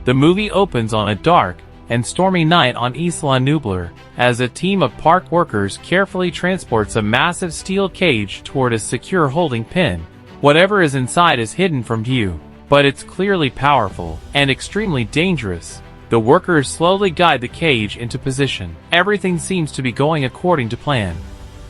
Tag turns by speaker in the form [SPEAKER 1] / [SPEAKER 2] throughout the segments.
[SPEAKER 1] The movie opens on a dark and stormy night on Isla Nublar, as a team of park workers carefully transports a massive steel cage toward a secure holding pen. Whatever is inside is hidden from view, but it's clearly powerful and extremely dangerous. The workers slowly guide the cage into position. Everything seems to be going according to plan,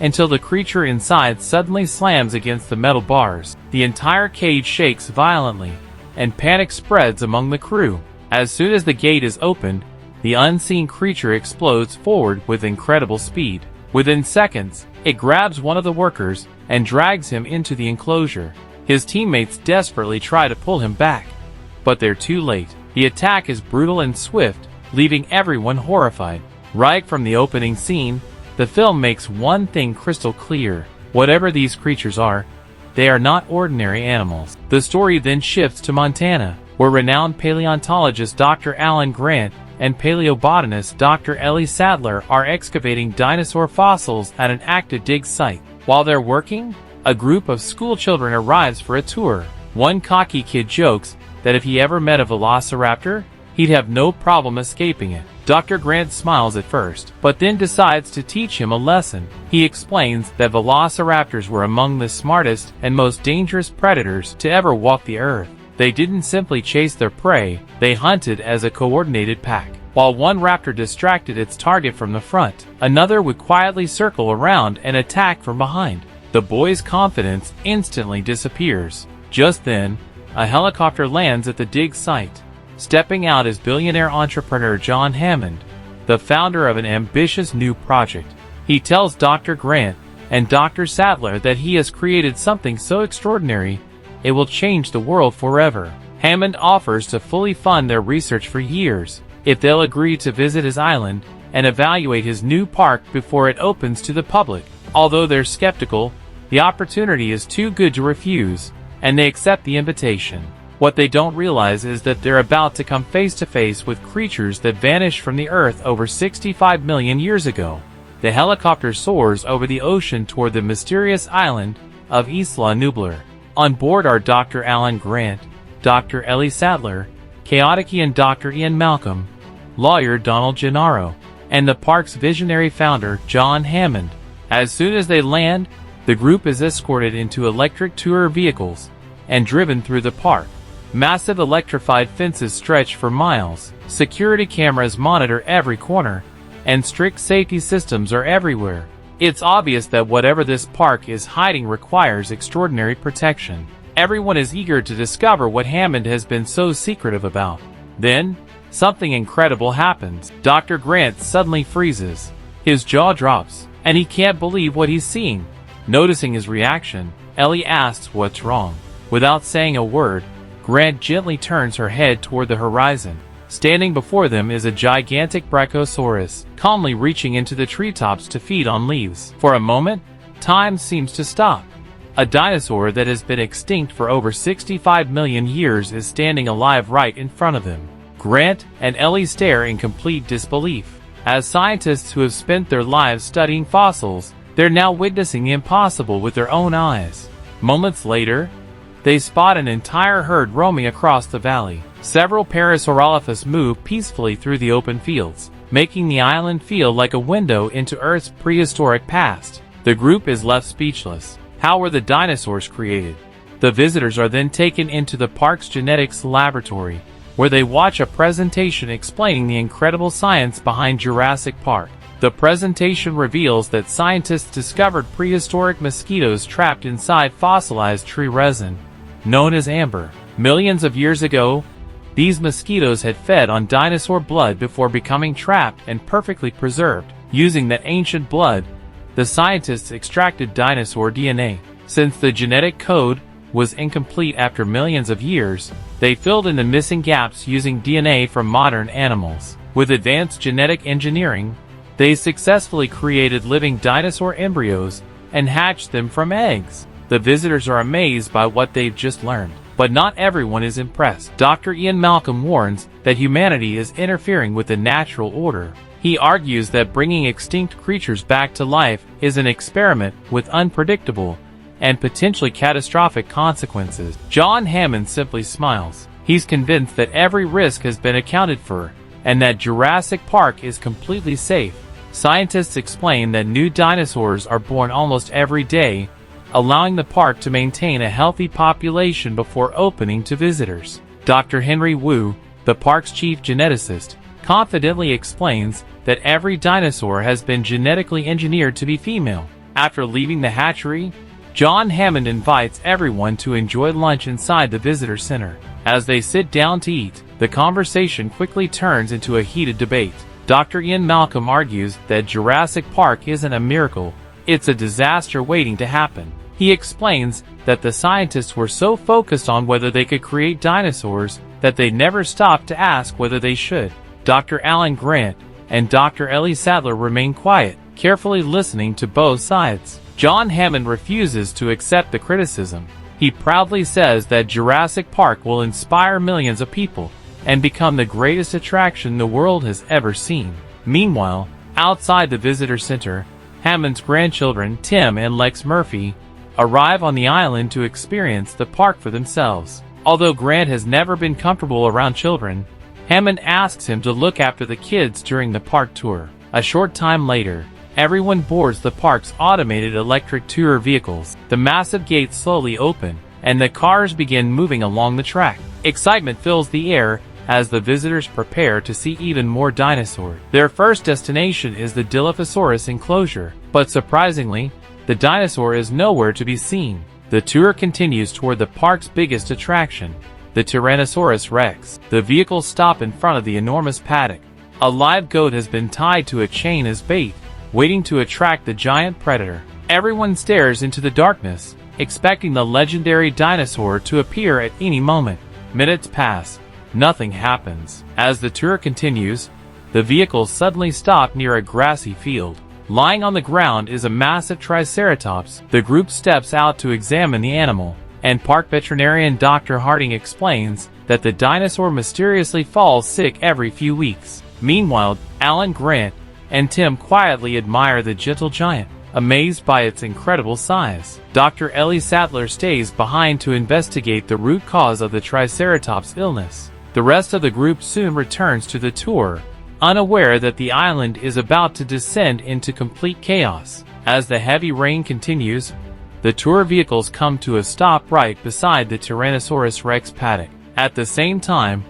[SPEAKER 1] until the creature inside suddenly slams against the metal bars. The entire cage shakes violently, and panic spreads among the crew. As soon as the gate is opened, the unseen creature explodes forward with incredible speed. Within seconds, it grabs one of the workers and drags him into the enclosure. His teammates desperately try to pull him back, but they're too late. The attack is brutal and swift, leaving everyone horrified. Right from the opening scene, the film makes one thing crystal clear: whatever these creatures are, they are not ordinary animals. The story then shifts to Montana, where renowned paleontologist Dr. Alan Grant and paleobotanist Dr. Ellie Sadler are excavating dinosaur fossils at an active dig site. While they're working, a group of schoolchildren arrives for a tour. One cocky kid jokes that if he ever met a velociraptor, he'd have no problem escaping it. Dr. Grant smiles at first, but then decides to teach him a lesson. He explains that velociraptors were among the smartest and most dangerous predators to ever walk the earth. They didn't simply chase their prey, they hunted as a coordinated pack. While one raptor distracted its target from the front, another would quietly circle around and attack from behind. The boy's confidence instantly disappears. Just then, a helicopter lands at the dig site. Stepping out is billionaire entrepreneur John Hammond, the founder of an ambitious new project. He tells Dr. Grant and Dr. Sadler that he has created something so extraordinary it will change the world forever. Hammond offers to fully fund their research for years if they'll agree to visit his island and evaluate his new park before it opens to the public. Although they're skeptical, the opportunity is too good to refuse, and they accept the invitation. What they don't realize is that they're about to come face to face with creatures that vanished from the Earth over 65 million years ago. The helicopter soars over the ocean toward the mysterious island of Isla Nublar. On board are Dr. Alan Grant, Dr. Ellie Sadler, chaotician Dr. Ian Malcolm, lawyer Donald Gennaro, and the park's visionary founder John Hammond. As soon as they land, the group is escorted into electric tour vehicles and driven through the park. Massive electrified fences stretch for miles, security cameras monitor every corner, and strict safety systems are everywhere. It's obvious that whatever this park is hiding requires extraordinary protection. Everyone is eager to discover what Hammond has been so secretive about. Then, something incredible happens. Dr. Grant suddenly freezes. His jaw drops, and he can't believe what he's seeing. Noticing his reaction, Ellie asks what's wrong. Without saying a word, Grant gently turns her head toward the horizon. Standing before them is a gigantic brachiosaurus, calmly reaching into the treetops to feed on leaves. For a moment, time seems to stop. A dinosaur that has been extinct for over 65 million years is standing alive right in front of them. Grant and Ellie stare in complete disbelief. As scientists who have spent their lives studying fossils, they're now witnessing the impossible with their own eyes. Moments later, they spot an entire herd roaming across the valley. Several Parasaurolophus move peacefully through the open fields, making the island feel like a window into Earth's prehistoric past. The group is left speechless. How were the dinosaurs created? The visitors are then taken into the park's genetics laboratory, where they watch a presentation explaining the incredible science behind Jurassic Park. The presentation reveals that scientists discovered prehistoric mosquitoes trapped inside fossilized tree resin, known as amber. Millions of years ago, these mosquitoes had fed on dinosaur blood before becoming trapped and perfectly preserved. Using that ancient blood, the scientists extracted dinosaur DNA. Since the genetic code was incomplete after millions of years, they filled in the missing gaps using DNA from modern animals. With advanced genetic engineering, they successfully created living dinosaur embryos and hatched them from eggs. The visitors are amazed by what they've just learned, but not everyone is impressed. Dr. Ian Malcolm warns that humanity is interfering with the natural order. He argues that bringing extinct creatures back to life is an experiment with unpredictable and potentially catastrophic consequences. John Hammond simply smiles. He's convinced that every risk has been accounted for, and that Jurassic Park is completely safe. Scientists explain that new dinosaurs are born almost every day, allowing the park to maintain a healthy population before opening to visitors. Dr. Henry Wu, the park's chief geneticist, confidently explains that every dinosaur has been genetically engineered to be female. After leaving the hatchery, John Hammond invites everyone to enjoy lunch inside the visitor center. As they sit down to eat, the conversation quickly turns into a heated debate. Dr. Ian Malcolm argues that Jurassic Park isn't a miracle, it's a disaster waiting to happen. He explains that the scientists were so focused on whether they could create dinosaurs that they never stopped to ask whether they should. Dr. Alan Grant and Dr. Ellie Sattler remain quiet, carefully listening to both sides. John Hammond refuses to accept the criticism. He proudly says that Jurassic Park will inspire millions of people and become the greatest attraction the world has ever seen. Meanwhile, outside the visitor center, Hammond's grandchildren, Tim and Lex Murphy, arrive on the island to experience the park for themselves. Although Grant has never been comfortable around children, Hammond asks him to look after the kids during the park tour. A short time later, everyone boards the park's automated electric tour vehicles. The massive gates slowly open, and the cars begin moving along the track. Excitement fills the air as the visitors prepare to see even more dinosaurs. Their first destination is the Dilophosaurus enclosure, but surprisingly, the dinosaur is nowhere to be seen. The tour continues toward the park's biggest attraction, the Tyrannosaurus Rex. The vehicles stop in front of the enormous paddock. A live goat has been tied to a chain as bait, waiting to attract the giant predator. Everyone stares into the darkness, expecting the legendary dinosaur to appear at any moment. Minutes pass. Nothing happens. As the tour continues, the vehicles suddenly stop near a grassy field. Lying on the ground is a massive Triceratops. The group steps out to examine the animal, and park veterinarian Dr. Harding explains that the dinosaur mysteriously falls sick every few weeks. Meanwhile, Alan Grant and Tim quietly admire the gentle giant, amazed by its incredible size. Dr. Ellie Sattler stays behind to investigate the root cause of the Triceratops' illness. The rest of the group soon returns to the tour, unaware that the island is about to descend into complete chaos. As the heavy rain continues, the tour vehicles come to a stop right beside the Tyrannosaurus Rex paddock. At the same time,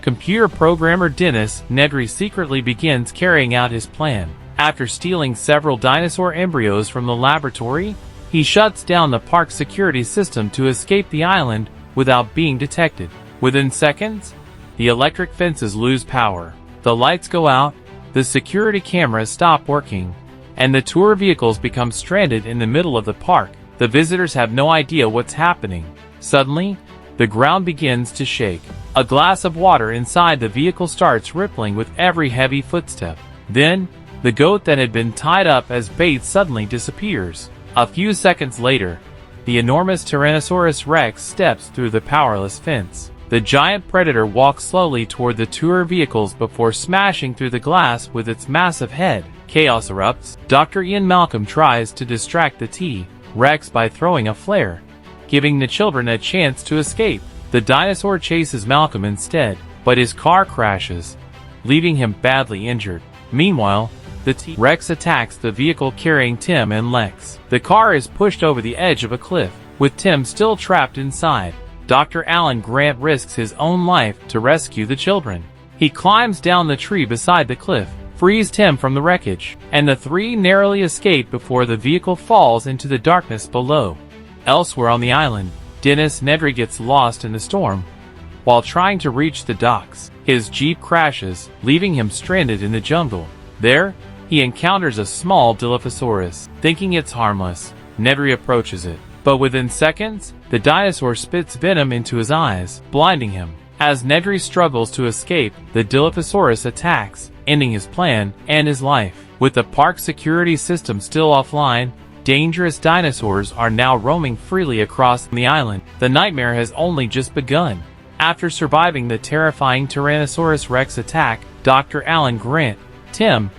[SPEAKER 1] computer programmer Dennis Nedry secretly begins carrying out his plan. After stealing several dinosaur embryos from the laboratory, he shuts down the park's security system to escape the island without being detected. Within seconds, the electric fences lose power. The lights go out, the security cameras stop working, and the tour vehicles become stranded in the middle of the park. The visitors have no idea what's happening. Suddenly, the ground begins to shake. A glass of water inside the vehicle starts rippling with every heavy footstep. Then, the goat that had been tied up as bait suddenly disappears. A few seconds later, the enormous Tyrannosaurus Rex steps through the powerless fence. The giant predator walks slowly toward the tour vehicles before smashing through the glass with its massive head. Chaos erupts. Dr. Ian Malcolm tries to distract the T-Rex by throwing a flare, giving the children a chance to escape. The dinosaur chases Malcolm instead, but his car crashes, leaving him badly injured. Meanwhile, the T-Rex attacks the vehicle carrying Tim and Lex. The car is pushed over the edge of a cliff, with Tim still trapped inside. Dr. Alan Grant risks his own life to rescue the children. He climbs down the tree beside the cliff, frees Tim from the wreckage, and the three narrowly escape before the vehicle falls into the darkness below. Elsewhere on the island, Dennis Nedry gets lost in the storm. While trying to reach the docks, his jeep crashes, leaving him stranded in the jungle. There, he encounters a small Dilophosaurus. Thinking it's harmless, Nedry approaches it. But within seconds, the dinosaur spits venom into his eyes, blinding him. As Nedry struggles to escape, the Dilophosaurus attacks, ending his plan and his life. With the park security system still offline, dangerous dinosaurs are now roaming freely across the island. The nightmare has only just begun. After surviving the terrifying Tyrannosaurus Rex attack, Dr. Alan Grant, Tim,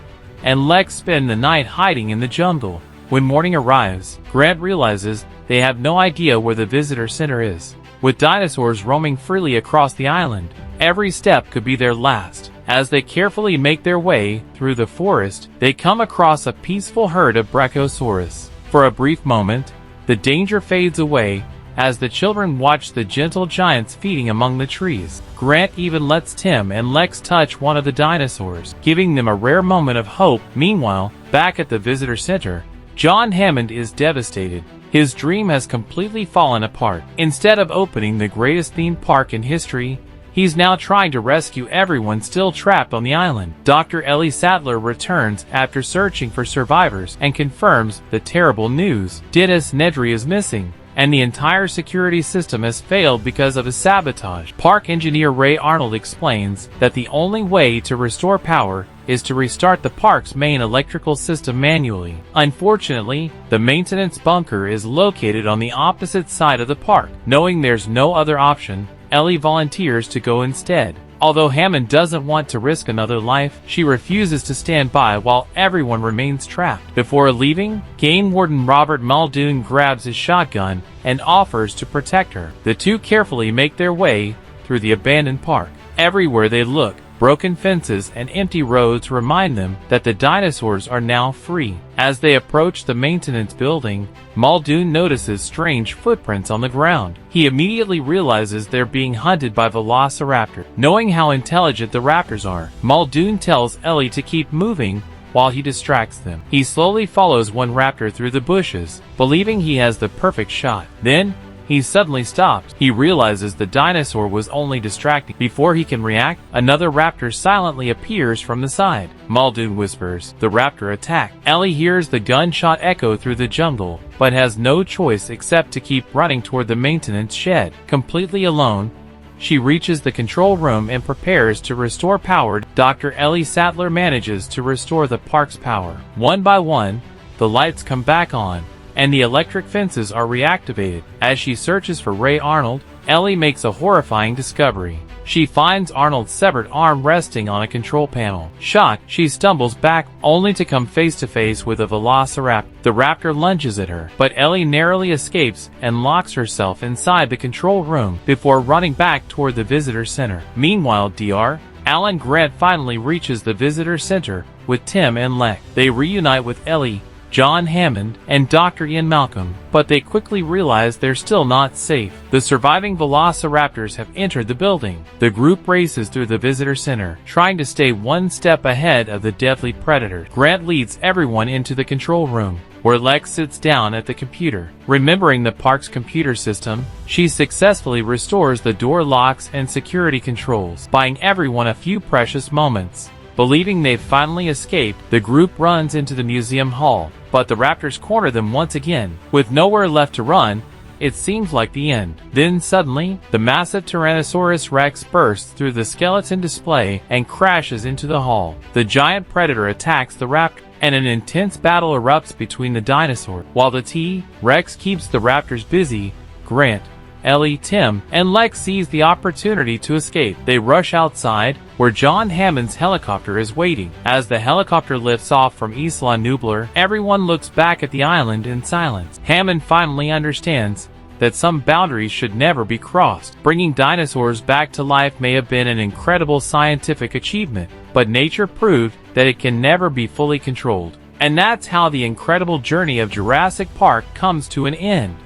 [SPEAKER 1] and Lex spend the night hiding in the jungle. When morning arrives, Grant realizes they have no idea where the visitor center is. with dinosaurs roaming freely across the island. Every step could be their last. As they carefully make their way through the forest, they come across a peaceful herd of Brachiosaurus. For a brief moment, the danger fades away as the children watch the gentle giants feeding among the trees. Grant even lets Tim and Lex touch one of the dinosaurs, giving them a rare moment of hope. Meanwhile, back at the visitor center, John Hammond is devastated. His dream has completely fallen apart. Instead of opening the greatest theme park in history, he's now trying to rescue everyone still trapped on the island. Dr. Ellie Sattler returns after searching for survivors and confirms the terrible news. Dennis Nedry is missing, and the entire security system has failed because of his sabotage. Park engineer Ray Arnold explains that the only way to restore power is to restart the park's main electrical system manually. Unfortunately, the maintenance bunker is located on the opposite side of the park. Knowing there's no other option, Ellie volunteers to go instead. Although Hammond doesn't want to risk another life, she refuses to stand by while everyone remains trapped. Before leaving, Game Warden Robert Muldoon grabs his shotgun and offers to protect her. The two carefully make their way through the abandoned park. Everywhere they look, broken fences and empty roads remind them that the dinosaurs are now free. As they approach the maintenance building, Muldoon notices strange footprints on the ground. He immediately realizes they're being hunted by velociraptors. Knowing how intelligent the raptors are, Muldoon tells Ellie to keep moving while he distracts them. He slowly follows one raptor through the bushes, believing he has the perfect shot. Then, he suddenly stops. He realizes the dinosaur was only distracting. Before he can react, another raptor silently appears from the side. Muldoon whispers, "The raptor attacked." Ellie hears the gunshot echo through the jungle, but has no choice except to keep running toward the maintenance shed. Completely alone, she reaches the control room and prepares to restore power. Dr. Ellie Sattler manages to restore the park's power. One by one, the lights come back on, and the electric fences are reactivated. As she searches for Ray Arnold, Ellie makes a horrifying discovery. She finds Arnold's severed arm resting on a control panel. Shocked, she stumbles back, only to come face to face with a velociraptor. The raptor lunges at her, but Ellie narrowly escapes and locks herself inside the control room before running back toward the visitor center. Meanwhile, Dr. Alan Grant finally reaches the visitor center with Tim and Lex. They reunite with Ellie, John Hammond, and Dr. Ian Malcolm, but they quickly realize they're still not safe. The surviving velociraptors have entered the building. The group races through the visitor center, trying to stay one step ahead of the deadly predator. Grant leads everyone into the control room, where Lex sits down at the computer. Remembering the park's computer system, she successfully restores the door locks and security controls, buying everyone a few precious moments. Believing they've finally escaped, the group runs into the museum hall, but the raptors corner them once again. With nowhere left to run, it seems like the end. Then suddenly, the massive Tyrannosaurus Rex bursts through the skeleton display and crashes into the hall. The giant predator attacks the raptor, and an intense battle erupts between the dinosaurs. While the T-Rex keeps the raptors busy, Grant, Ellie, Tim, and Lex seize the opportunity to escape. They rush outside, where John Hammond's helicopter is waiting. As the helicopter lifts off from Isla Nublar, everyone looks back at the island in silence. Hammond finally understands that some boundaries should never be crossed. Bringing dinosaurs back to life may have been an incredible scientific achievement, but nature proved that it can never be fully controlled. And that's how the incredible journey of Jurassic Park comes to an end.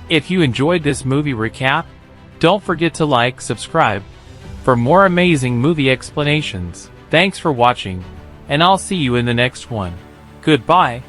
[SPEAKER 1] If you enjoyed this movie recap, don't forget to like, subscribe for more amazing movie explanations. Thanks for watching, and I'll see you in the next one. Goodbye.